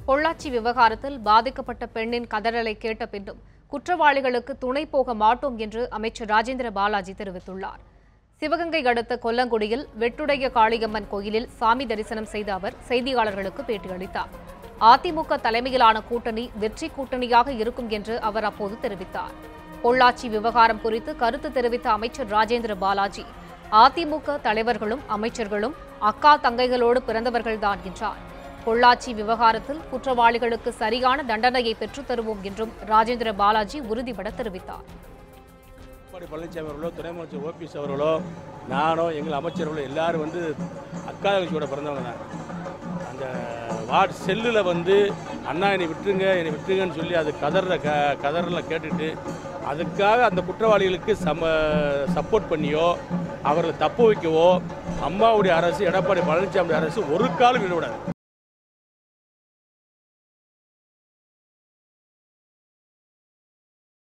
பொள்ளாச்சி விவகாரத்தில் பாதிக்கப்பட்ட பெண்ணின் கதறலை கேட்ட பின்னும் குற்றவாளிகளுக்கு துணை போக மாட்டோம் என்று அமைச்சர் ராஜேந்திர பாலாஜி தெரிவித்துள்ளார். சிவகங்கை அடுத்த கொல்லங்குடியில் வெட்டுடைய காளியம்மன் கோயிலில் சாமி தரிசனம் செய்த அவர் செய்தியாளர்களுக்கு பேட்டியளித்தார். அதிமுக தலைமையிலான கூட்டணி வெற்றி கூட்டணியாக இருக்கும் என்று அவர் அப்போது தெரிவித்தார். பொள்ளாச்சி விவகாரம் குறித்து கருத்து தெரிவித்த அமைச்சர் ராஜேந்திர பாலாஜி, அதிமுக தலைவர்களும் அமைச்சர்களும் அக்கா தங்கைகளோடு பிறந்தவர்கள்தான் என்றார். பொள்ளாச்சி விவகாரத்தில் குற்றவாளிகளுக்கு சரியான தண்டனையை பெற்றுத் தருவோம் என்றும் ராஜேந்திர பாலாஜி உறுதிபட தெரிவித்தார். பழனிசாமி அவர்களோ, துணை அமைச்சர் ஓபிஎஸ் அவர்களோ, நானோ, எங்கள் அமைச்சர்களோ எல்லாரும் அக்கா தங்கச்சியோட பிறந்தவங்க தான். அந்த வார்டு செல்லில் அண்ணா என்னை விட்டுருங்கன்னு சொல்லி அது கதறில் கேட்டுட்டு அதுக்காக அந்த குற்றவாளிகளுக்கு சப்போர்ட் பண்ணியோ அவர்களை தப்பு வைக்கவோ அம்மாவுடைய அரசு, எடப்பாடி பழனிசாமி அரசு ஒரு காலம் விடக்கூடாது.